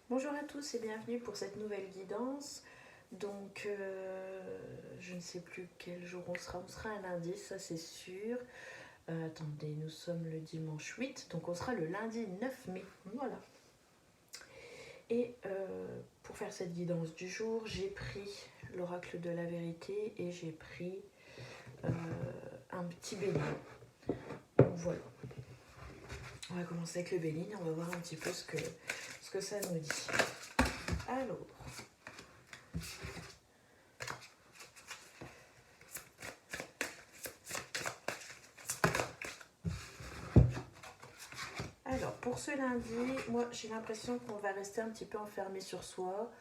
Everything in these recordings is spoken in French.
Bonjour à tous et bienvenue pour cette nouvelle guidance. Donc, je ne sais plus quel jour on sera. On sera un lundi, ça c'est sûr. Attendez, nous sommes le dimanche 8, donc on sera le lundi 9 mai. Voilà. Et pour faire cette guidance du jour, j'ai pris l'oracle de la vérité et j'ai pris un petit bélier. Donc voilà. On va commencer avec le bélier, on va voir un petit peu ce que ça nous dit. Alors. Alors, pour ce lundi, moi j'ai l'impression qu'on va rester un petit peu enfermé sur soi.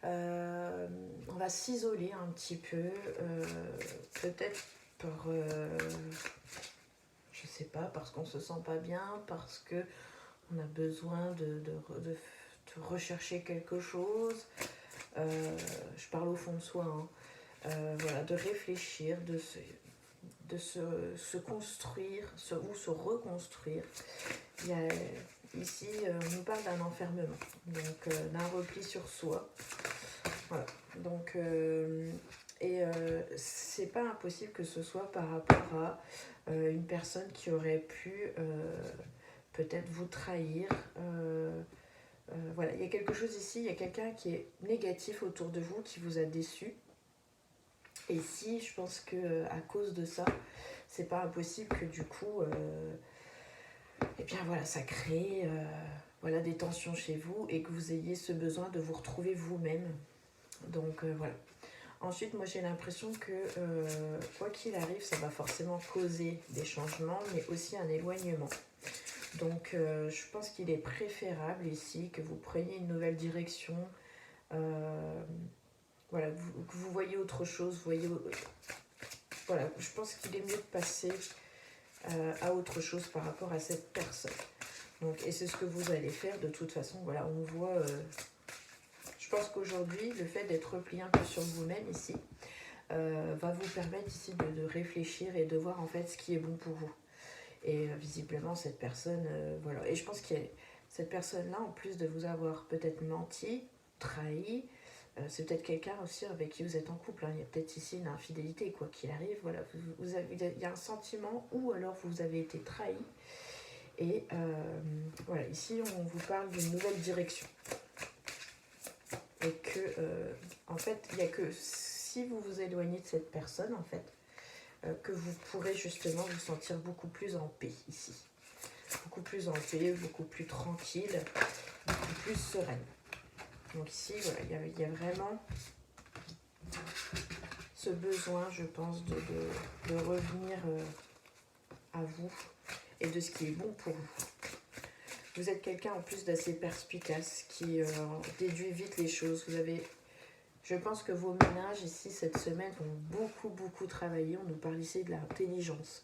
On va s'isoler un petit peu, peut-être par, je sais pas, parce qu'on se sent pas bien, parce que on a besoin de rechercher quelque chose. Je parle au fond de soi, hein. Voilà, de réfléchir, de se construire ou se reconstruire. Il y a, ici, on nous parle d'un enfermement, donc d'un repli sur soi. Voilà. Donc, c'est pas impossible que ce soit par rapport à une personne qui aurait pu peut-être vous trahir. Voilà, il y a quelque chose ici, il y a quelqu'un qui est négatif autour de vous, qui vous a déçu. Et si je pense que à cause de ça, c'est pas impossible que du coup, et bien voilà, ça crée voilà, des tensions chez vous et que vous ayez ce besoin de vous retrouver vous-même. Donc voilà. Ensuite, moi j'ai l'impression que quoi qu'il arrive, ça va forcément causer des changements, mais aussi un éloignement. Donc je pense qu'il est préférable ici que vous preniez une nouvelle direction. Voilà, que vous voyez autre chose, voilà, je pense qu'il est mieux de passer à autre chose par rapport à cette personne. Donc, et c'est ce que vous allez faire de toute façon. Voilà, on voit. Je pense qu'aujourd'hui, le fait d'être replié un peu sur vous-même ici va vous permettre ici de réfléchir et de voir en fait ce qui est bon pour vous. Et visiblement, cette personne, voilà. Et je pense que cette personne-là, en plus de vous avoir peut-être menti, trahi, c'est peut-être quelqu'un aussi avec qui vous êtes en couple. Hein. Il y a peut-être ici une infidélité, quoi qu'il arrive. Voilà, il y a un sentiment où alors vous avez été trahi. Et voilà, ici on vous parle d'une nouvelle direction. Et que, en fait, il n'y a que si vous vous éloignez de cette personne, en fait, que vous pourrez justement vous sentir beaucoup plus en paix ici. Beaucoup plus en paix, beaucoup plus tranquille, beaucoup plus sereine. Donc ici, voilà, il y a vraiment ce besoin, je pense, de revenir à vous et de ce qui est bon pour vous. Vous êtes quelqu'un en plus d'assez perspicace qui déduit vite les choses. Je pense que vos ménages ici cette semaine ont beaucoup travaillé. On nous parle ici de l'intelligence.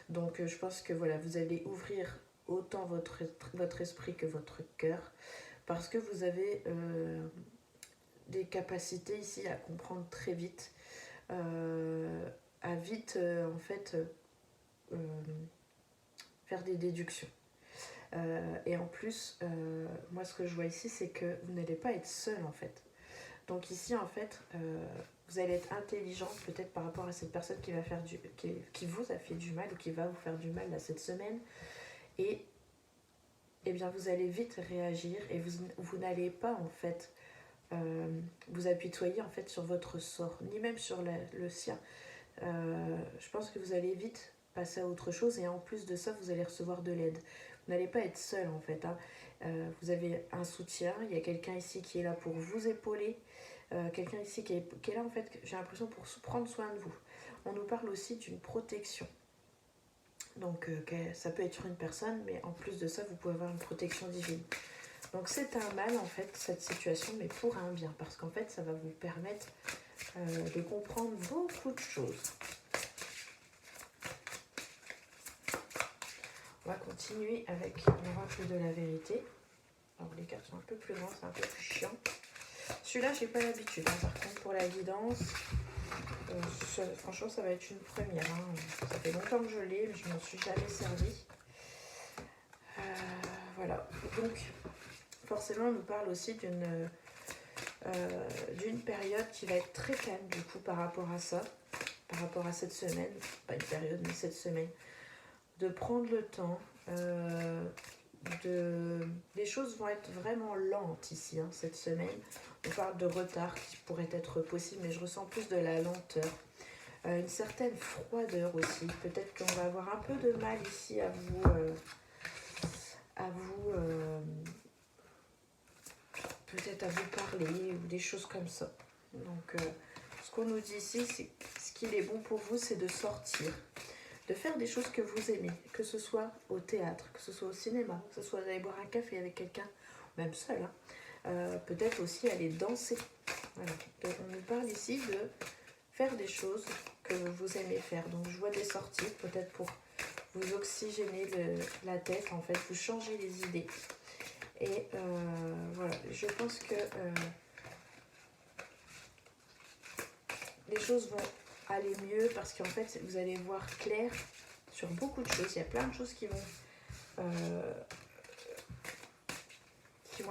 Donc je pense que voilà, vous allez ouvrir autant votre esprit que votre cœur parce que vous avez des capacités ici à comprendre très vite, à vite en fait faire des déductions. Et en plus, moi ce que je vois ici, c'est que vous n'allez pas être seul en fait. Donc ici en fait, vous allez être intelligente peut-être par rapport à cette personne qui vous a fait du mal ou qui va vous faire du mal là, cette semaine. Et eh bien vous allez vite réagir et vous n'allez pas en fait vous apitoyer en fait sur votre sort, ni même sur le sien. Je pense que vous allez vite passer à autre chose et en plus de ça, vous allez recevoir de l'aide. Vous n'allez pas être seul en fait. Hein. Vous avez un soutien, il y a quelqu'un ici qui est là pour vous épauler, quelqu'un ici qui est là en fait, j'ai l'impression pour prendre soin de vous. On nous parle aussi d'une protection. Donc ça peut être une personne, mais en plus de ça, vous pouvez avoir une protection divine. Donc c'est un mal en fait, cette situation, mais pour un bien, parce qu'en fait, ça va vous permettre de comprendre beaucoup de choses. On va continuer avec l'oracle de la vérité. Alors les cartes sont un peu plus grandes, c'est un peu plus chiant. Celui-là, j'ai pas l'habitude. Hein. Par contre, pour la guidance, franchement, ça va être une première. Hein. Ça fait longtemps que je l'ai, mais je m'en suis jamais servi. Voilà. Donc, forcément, on nous parle aussi d'une période qui va être très calme du coup par rapport à ça, par rapport à cette semaine, pas une période mais cette semaine, de prendre le temps, les choses vont être vraiment lentes ici, hein, cette semaine. On parle de retard qui pourrait être possible, mais je ressens plus de la lenteur, une certaine froideur aussi. Peut-être qu'on va avoir un peu de mal ici à vous peut-être à vous parler ou des choses comme ça. Donc, ce qu'on nous dit ici, c'est ce qu'il est bon pour vous, c'est de sortir, de faire des choses que vous aimez, que ce soit au théâtre, que ce soit au cinéma, que ce soit d'aller boire un café avec quelqu'un, même seul, hein. Peut-être aussi aller danser. Voilà. Donc, on nous parle ici de faire des choses que vous aimez faire. Donc, je vois des sorties, peut-être pour vous oxygéner la tête, en fait, vous changer les idées. Et voilà, je pense que les choses vont aller mieux parce qu'en fait, vous allez voir clair sur beaucoup de choses. Il y a plein de choses qui vont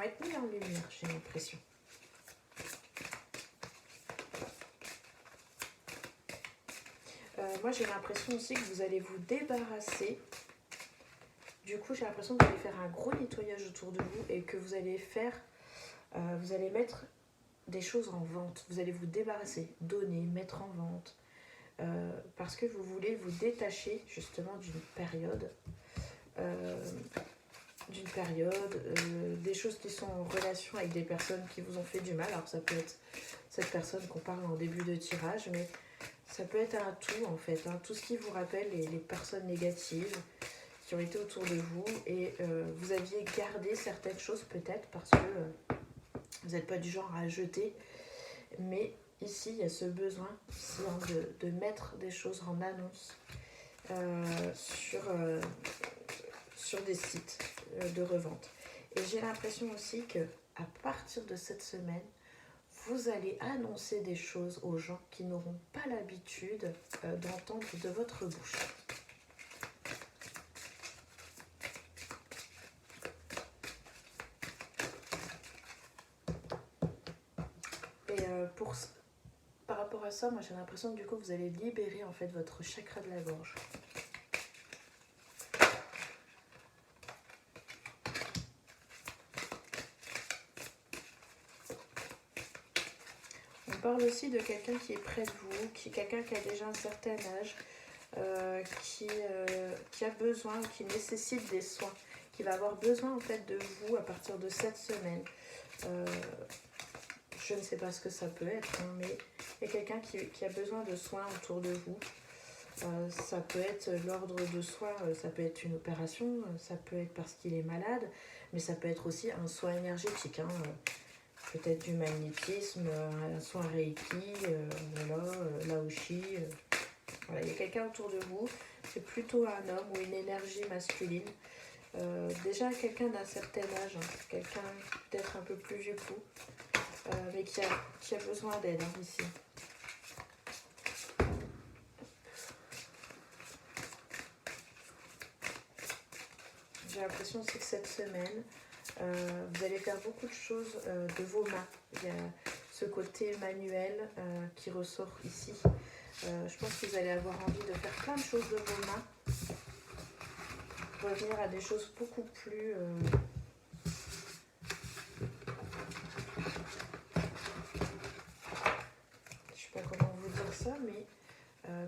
être mises en lumière, j'ai l'impression. Moi, j'ai l'impression aussi que vous allez vous débarrasser. Du coup, j'ai l'impression que vous allez faire un gros nettoyage autour de vous et que vous allez vous allez mettre des choses en vente. Vous allez vous débarrasser, donner, mettre en vente. Parce que vous voulez vous détacher justement d'une période, des choses qui sont en relation avec des personnes qui vous ont fait du mal. Alors ça peut être cette personne qu'on parle en début de tirage, mais ça peut être un tout en fait, hein, tout ce qui vous rappelle les personnes négatives qui ont été autour de vous et vous aviez gardé certaines choses peut-être parce que vous n'êtes pas du genre à jeter, mais ici il y a ce besoin ici, hein, de mettre des choses en annonce sur des sites de revente. Et j'ai l'impression aussi que à partir de cette semaine, vous allez annoncer des choses aux gens qui n'auront pas l'habitude d'entendre de votre bouche. Et par rapport à ça, moi j'ai l'impression que du coup vous allez libérer en fait votre chakra de la gorge. On parle aussi de quelqu'un qui est près de vous, quelqu'un qui a déjà un certain âge, qui a besoin, qui nécessite des soins, qui va avoir besoin en fait de vous à partir de cette semaine. Je ne sais pas ce que ça peut être, hein, mais il y a quelqu'un qui a besoin de soins autour de vous. Ça peut être l'ordre de soins, ça peut être une opération, ça peut être parce qu'il est malade, mais ça peut être aussi un soin énergétique, hein, peut-être du magnétisme, un soin Reiki, voilà, Laoshi. Voilà, il y a quelqu'un autour de vous, c'est plutôt un homme ou une énergie masculine. Déjà quelqu'un d'un certain âge, hein, quelqu'un peut-être un peu plus vieux que vous, mais qui a besoin d'aide, hein, ici. J'ai l'impression aussi que cette semaine, vous allez faire beaucoup de choses de vos mains. Il y a ce côté manuel qui ressort ici. Je pense que vous allez avoir envie de faire plein de choses de vos mains. Revenir à des choses beaucoup plus... je ne sais pas comment vous dire ça, mais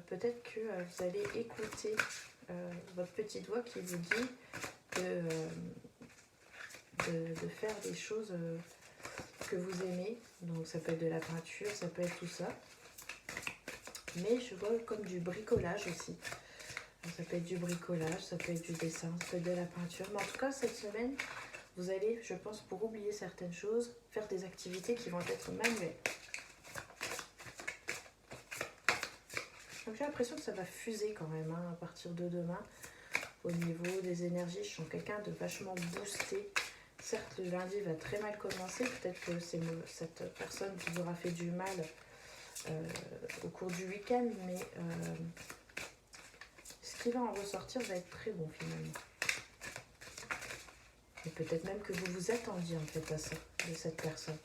peut-être que vous allez écouter votre petite voix qui vous dit de faire des choses que vous aimez. Donc ça peut être de la peinture, ça peut être tout ça. Mais je vois comme du bricolage aussi. Donc, ça peut être du bricolage, ça peut être du dessin, ça peut être de la peinture. Mais en tout cas, cette semaine, vous allez, je pense, pour oublier certaines choses, faire des activités qui vont être manuelles. Donc j'ai l'impression que ça va fuser quand même, hein, à partir de demain. Au niveau des énergies, je sens quelqu'un de vachement boosté. Certes, le lundi va très mal commencer. Peut-être que c'est cette personne qui vous aura fait du mal au cours du week-end. Mais ce qui va en ressortir va être très bon finalement. Et peut-être même que vous vous attendiez en fait à ça, de cette personne.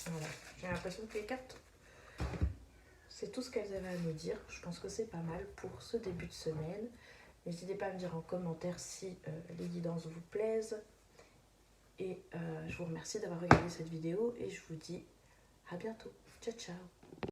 Voilà, j'ai l'impression que les cartes, c'est tout ce qu'elles avaient à nous dire. Je pense que c'est pas mal pour ce début de semaine. N'hésitez pas à me dire en commentaire si les guidances vous plaisent. Et je vous remercie d'avoir regardé cette vidéo et je vous dis à bientôt. Ciao, ciao.